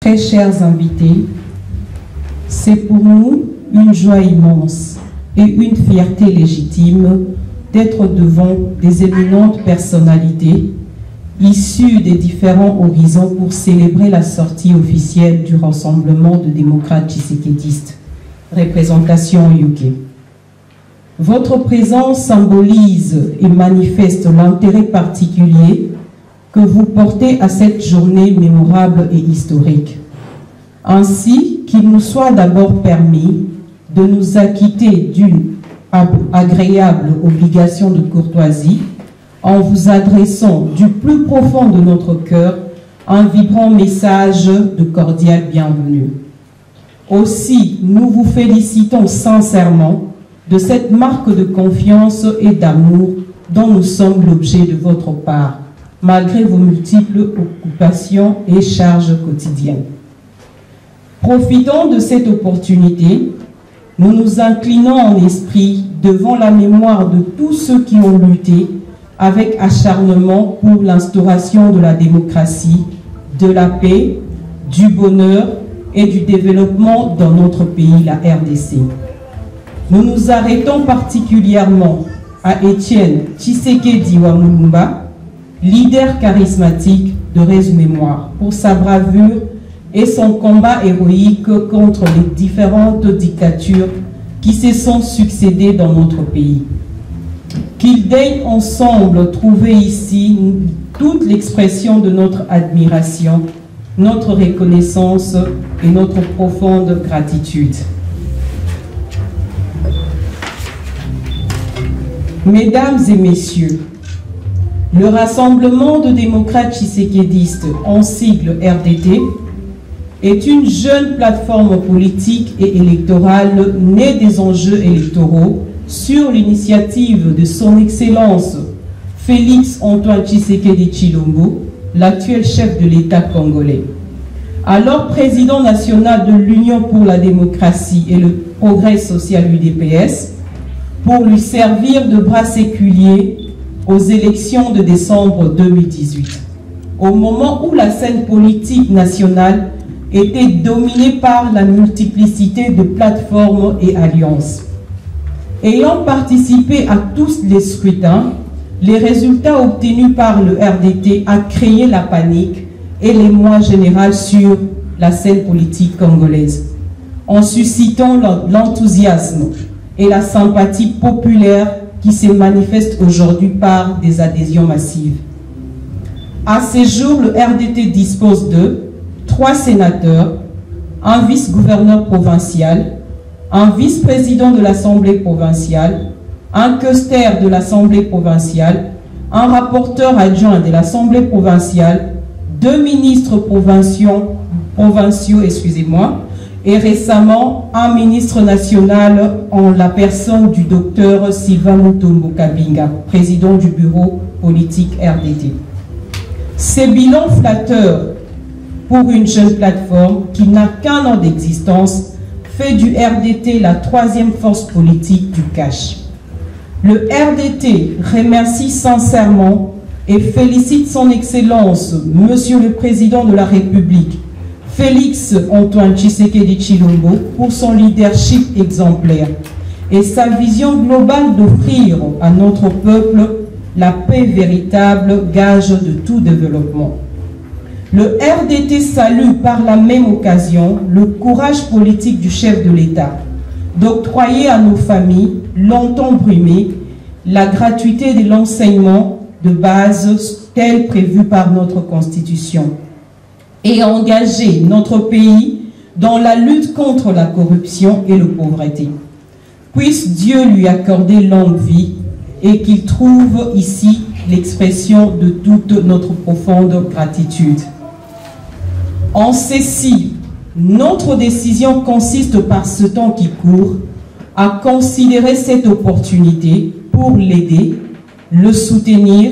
très chers invités, c'est pour nous une joie immense et une fierté légitime d'être devant des éminentes personnalités issues des différents horizons pour célébrer la sortie officielle du Rassemblement de démocrates tshisekidistes, représentation UK. Votre présence symbolise et manifeste l'intérêt particulier que vous portez à cette journée mémorable et historique, ainsi qu'il nous soit d'abord permis de nous acquitter d'une agréable obligation de courtoisie en vous adressant du plus profond de notre cœur un vibrant message de cordiale bienvenue. Aussi, nous vous félicitons sincèrement de cette marque de confiance et d'amour dont nous sommes l'objet de votre part, malgré vos multiples occupations et charges quotidiennes. Profitons de cette opportunité, nous nous inclinons en esprit devant la mémoire de tous ceux qui ont lutté avec acharnement pour l'instauration de la démocratie, de la paix, du bonheur et du développement dans notre pays, la RDC. Nous nous arrêtons particulièrement à Étienne Tshisekedi Wamulumba, leader charismatique de Réseau Mémoire, pour sa bravure et son combat héroïque contre les différentes dictatures qui se sont succédées dans notre pays. Qu'ils daignent ensemble trouver ici toute l'expression de notre admiration, notre reconnaissance et notre profonde gratitude. Mesdames et messieurs, le Rassemblement de démocrates tshisékédistes, en sigle RDT, est une jeune plateforme politique et électorale née des enjeux électoraux sur l'initiative de son Excellence Félix Antoine Tshisekedi Tshilombo, l'actuel chef de l'État congolais. Alors président national de l'Union pour la démocratie et le progrès social UDPS, pour lui servir de bras séculier aux élections de décembre 2018, au moment où la scène politique nationale était dominée par la multiplicité de plateformes et alliances. Ayant participé à tous les scrutins, les résultats obtenus par le RDT ont créé la panique et l'émoi général sur la scène politique congolaise, en suscitant l'enthousiasme et la sympathie populaire qui se manifeste aujourd'hui par des adhésions massives. À ce jour, le RDT dispose de 3 sénateurs, un vice-gouverneur provincial, un vice-président de l'Assemblée provinciale, un questeur de l'Assemblée provinciale, un rapporteur adjoint de l'Assemblée provinciale, 2 ministres provinciaux, et récemment un ministre national en la personne du docteur Sylvain Mutombo Kabinga, président du bureau politique RDT. Ces bilans flatteurs pour une jeune plateforme qui n'a qu'un an d'existence fait du RDT la 3e force politique du cash. Le RDT remercie sincèrement et félicite son Excellence, Monsieur le Président de la République, Félix Antoine Tshisekedi Tshilombo, pour son leadership exemplaire et sa vision globale d'offrir à notre peuple la paix véritable, gage de tout développement. Le RDT salue par la même occasion le courage politique du chef de l'État d'octroyer à nos familles, longtemps brimées, la gratuité de l'enseignement de base tel prévu par notre Constitution et engager notre pays dans la lutte contre la corruption et la pauvreté. Puisse Dieu lui accorder longue vie et qu'il trouve ici l'expression de toute notre profonde gratitude. En ceci, notre décision consiste par ce temps qui court à considérer cette opportunité pour l'aider, le soutenir,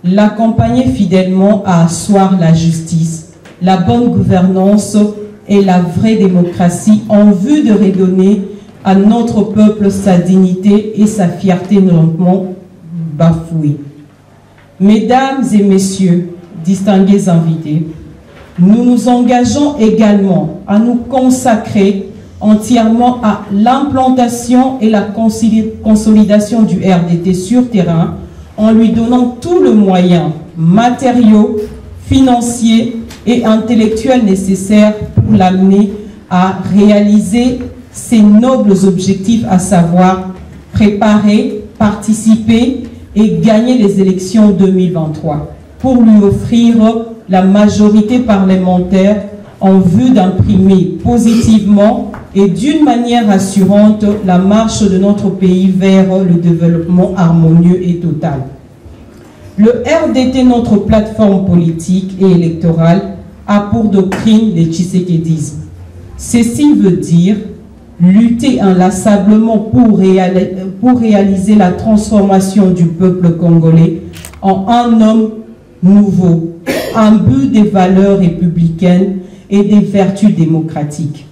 l'accompagner fidèlement à asseoir la justice, la bonne gouvernance et la vraie démocratie en vue de redonner à notre peuple sa dignité et sa fierté longuement bafouée. Mesdames et messieurs, distingués invités, Nous nous engageons également à nous consacrer entièrement à l'implantation et la consolidation du RDT sur terrain en lui donnant tout le moyen matériaux, financiers et intellectuels nécessaires pour l'amener à réaliser ses nobles objectifs, à savoir préparer, participer et gagner les élections 2023 pour lui offrir la majorité parlementaire en vue d'imprimer positivement et d'une manière assurante la marche de notre pays vers le développement harmonieux et total. Le RDT, notre plateforme politique et électorale, a pour doctrine le tshisekédisme. Ceci veut dire lutter inlassablement pour réaliser la transformation du peuple congolais en un homme nouveau, imbu des valeurs républicaines et des vertus démocratiques.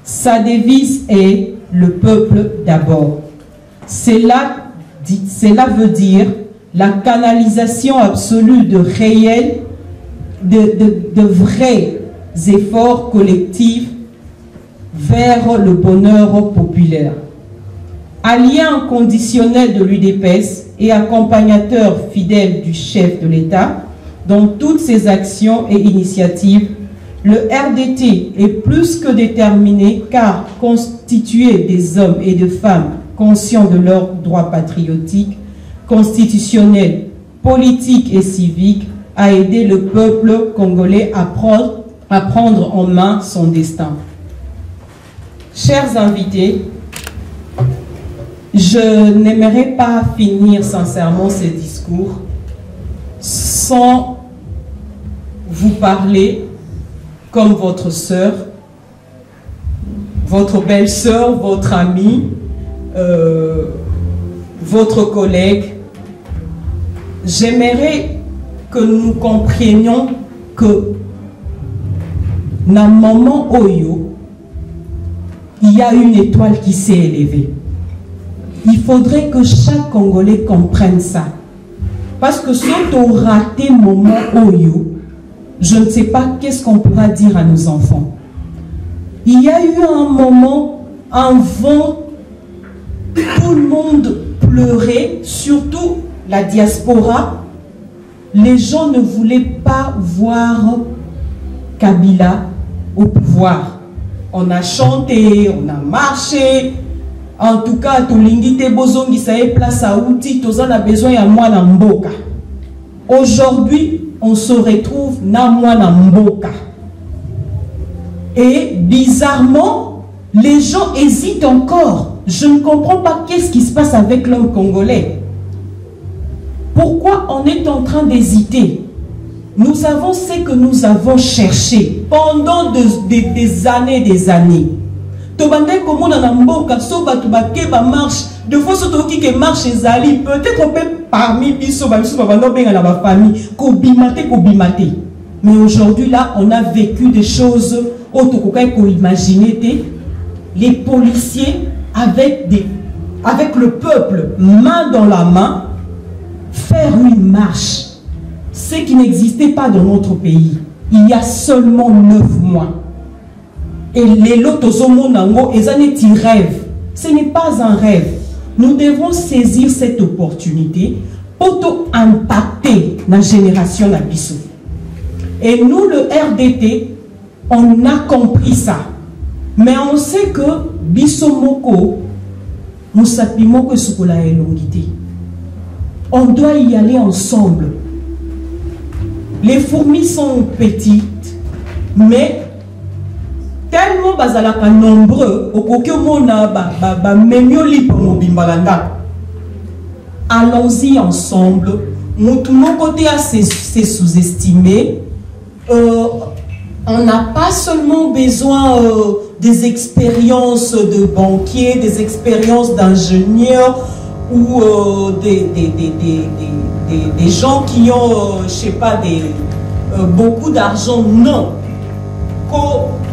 Sa devise est « le peuple d'abord ». Cela veut dire la canalisation absolue de vrais efforts collectifs vers le bonheur populaire. Allié inconditionnel de l'UDPS et accompagnateur fidèle du chef de l'État dans toutes ses actions et initiatives, le RDT est plus que déterminé car constitué des hommes et de femmes conscients de leurs droits patriotiques, constitutionnels, politiques et civiques à aider le peuple congolais à prendre en main son destin. Chers invités, je n'aimerais pas finir sincèrement ce discours sans vous parler comme votre sœur, votre belle-sœur, votre amie, votre collègue. J'aimerais que nous comprenions que dans le moment Oyo, il y a une étoile qui s'est élevée. Il faudrait que chaque Congolais comprenne ça. Parce que si on raté le moment Oyo, je ne sais pas qu'est-ce qu'on pourra dire à nos enfants. Il y a eu un moment, un vent, tout le monde pleurait, surtout la diaspora. Les gens ne voulaient pas voir Kabila au pouvoir. On a chanté, on a marché. En tout cas, tout l'ingité bozongi ça est place à outil, tout ça a besoin à moi na mboka. Aujourd'hui, on se retrouve na moi na mboka. Et bizarrement, les gens hésitent encore. Je ne comprends pas qu'est-ce qui se passe avec l'homme congolais. Pourquoi on est en train d'hésiter? Nous avons ce que nous avons cherché pendant des années. Tobandé comme on a mboka soba tubake ba marche de fois surtout qui marche ezali peut-être on peut parmi biso ba biso ba benga na ba famille ko bimate. Mais aujourd'hui là on a vécu des choses autokokai ko imaginer les policiers avec le peuple main dans la main faire une marche, ce qui n'existait pas dans notre pays il y a seulement 9 mois. Et les lotos ils en rêve. Ce n'est pas un rêve. Nous devons saisir cette opportunité pour impacter la génération d'Abisso. Et nous, le RDT, on a compris ça. Mais on sait que Bisso Moko, Moussapi Moko Soukola et Longité. On doit y aller ensemble. Les fourmis sont petites, mais tellement bazalaka nombreux allons-y ensemble. Mon côté à c'est sous-estimé. On n'a pas seulement besoin des expériences de banquiers, des expériences d'ingénieurs ou des gens qui ont, je sais pas, beaucoup d'argent. Non.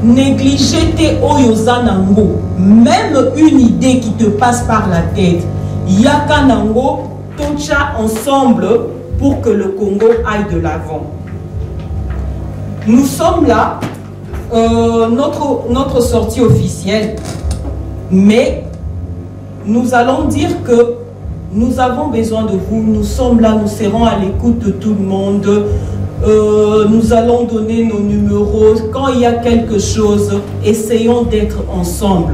Négliger tes oyozanango, même une idée qui te passe par la tête, yakanango, toncha ensemble pour que le Congo aille de l'avant. Nous sommes là, notre sortie officielle, mais nous allons dire que nous avons besoin de vous, nous sommes là, nous serons à l'écoute de tout le monde, nous allons donner nos numéros, quand il y a quelque chose, essayons d'être ensemble.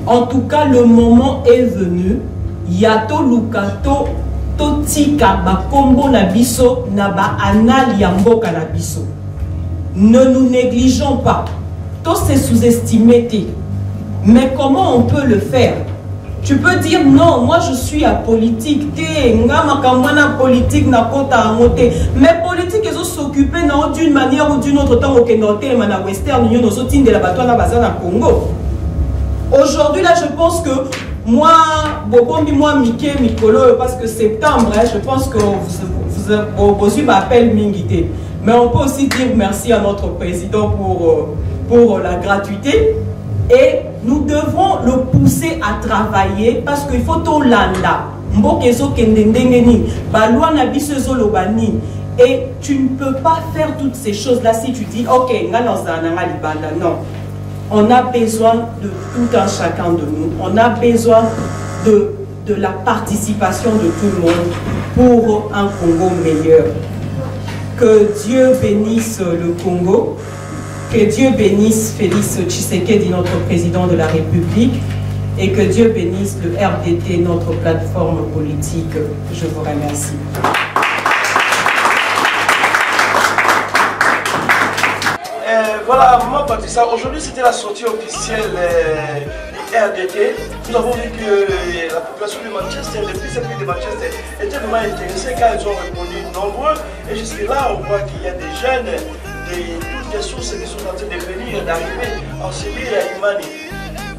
En tout cas, le moment est venu, Yato Lukato, Totika, Bakombo Nabiso, Naba Anal Yambo Kanabiso. Ne nous négligeons pas, tout c'est sous-estimé, mais comment on peut le faire? Tu peux dire non, moi je suis apolitique, politique, mais politique ils ont s'occuper d'une manière ou d'une autre temps que noté mana western union de la bataille à Congo. Aujourd'hui là je pense que moi, Bobombi, moi Mickey, Mikolo, parce que septembre, je pense que vous avez m'appel Mingité. Mais on peut aussi dire merci à notre président pour la gratuité. Et nous devons le pousser à travailler parce qu'il faut tout landa. Et tu ne peux pas faire toutes ces choses-là si tu dis, ok, non. On a besoin de tout un chacun de nous. On a besoin de la participation de tout le monde pour un Congo meilleur. Que Dieu bénisse le Congo. Que Dieu bénisse Félix Tshisekedi, notre président de la République, et que Dieu bénisse le RDT, notre plateforme politique. Je vous remercie. Voilà, Maman Patricia, aujourd'hui c'était la sortie officielle du RDT. Nous avons vu que la population de Manchester, les plus de Manchester, était vraiment intéressée car ils ont répondu nombreux. Et jusque-là, on voit qu'il y a des jeunes, toutes les sources qui sont en train de venir, d'arriver en Sibérie et à Imani.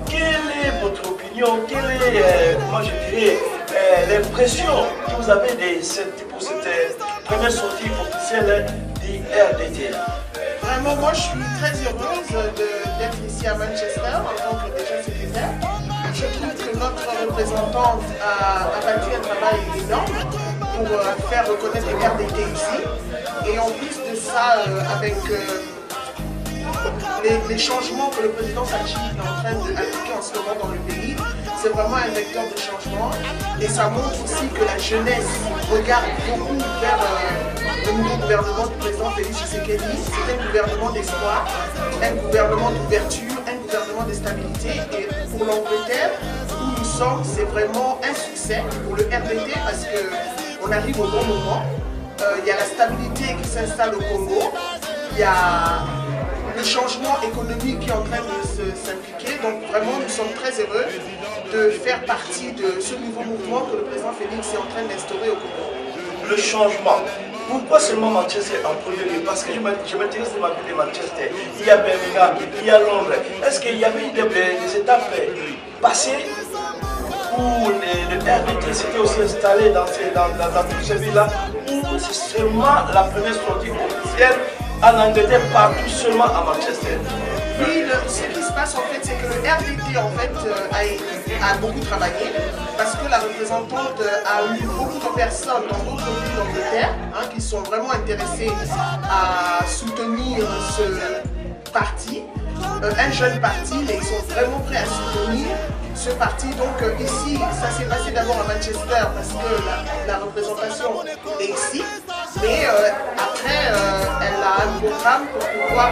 Quelle est votre opinion? Quelle est, comment je dirais, l'impression que vous avez pour cette première sortie officielle du RDT? Vraiment, moi je suis très heureuse d'être ici à Manchester en tant que déjà secrétaire. Je trouve que notre représentante a bâti un travail énorme pour faire reconnaître les RDT ici. Et en plus de ça, avec les changements que le président Sachi est en train d'appliquer en ce moment dans le pays, c'est vraiment un vecteur de changement. Et ça montre aussi que la jeunesse regarde beaucoup vers le nouveau gouvernement du président Félix Tshisekedi. C'est un gouvernement d'espoir, un gouvernement d'ouverture, un gouvernement de stabilité. Et pour l'Angleterre, où nous sommes, c'est vraiment un succès pour le RDT parce qu'on arrive au bon moment. Il y a la stabilité qui s'installe au Congo. Il y a le changement économique qui est en train de s'impliquer. Donc vraiment, nous sommes très heureux de faire partie de ce nouveau mouvement que le président Félix est en train d'instaurer au Congo. Le changement. Pourquoi seulement Manchester en premier lieu? Parce que je m'intéresse de ma ville de Manchester. Il y a Birmingham, il y a Londres. Est-ce qu'il y avait des étapes passées où le RDT s'était aussi installé dans toutes ces villes-là, où c'est seulement la première sortie officielle en Angleterre, partout seulement à Manchester? Oui, ce qui se passe en fait, c'est que le RDT en fait a beaucoup travaillé parce que la représentante a eu beaucoup de personnes dans d'autres villes d'Angleterre qui sont vraiment intéressées à soutenir ce parti, un jeune parti, mais ils sont vraiment prêts à soutenir ce parti. Donc ici, ça s'est passé d'abord à Manchester parce que la représentation est ici, mais après elle a un programme pour pouvoir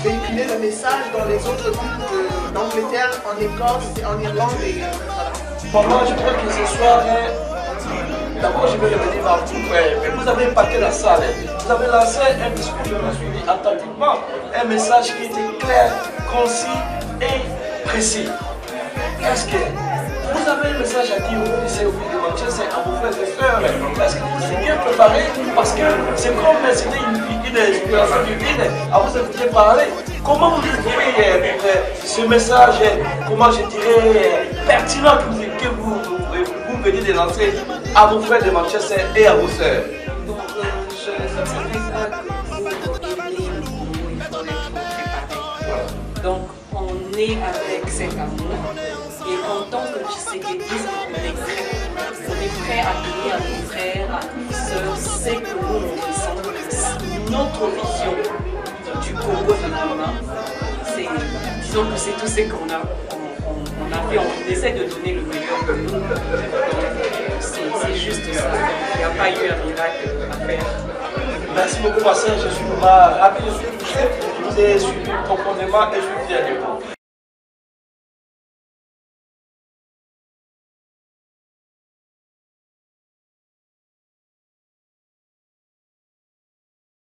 véhiculer le message dans les autres villes d'Angleterre, en Écosse, en Irlande et voilà. Pour moi, je crois que ce soir, d'abord je vais revenir à vous, mais vous avez impacté la salle. Vous avez lancé un discours, je me suis dit attentivement, un message qui était clair, concis et précis. Est-ce que vous avez un message à dire au lycée, au pays de Manchester, à vos frères et sœurs? Est-ce que vous êtes bien préparé? Parce que c'est comme c'était une situation du vide, à vous êtes parlé. Comment vous dites ce message, comment je dirais, pertinent que vous venez de lancer à vos frères de Manchester et à vos sœurs? Donc, je ne savais pas que pour aider le Congo, il faut être préparé. Donc, on est avec cet amour. Et en tant que Tshisekedi, on est prêt à donner à nos frères, à nos sœurs, c'est que nous, on ressent notre vision. Congo de demain. Disons que c'est tout ce qu'on a fait. On essaie de donner le meilleur de nous. C'est juste ça. Il n'y a pas eu un miracle à faire. Merci beaucoup, Marcel. Je suis ravi de suivre. Je vous ai suivi profondément et je suis fier de vous.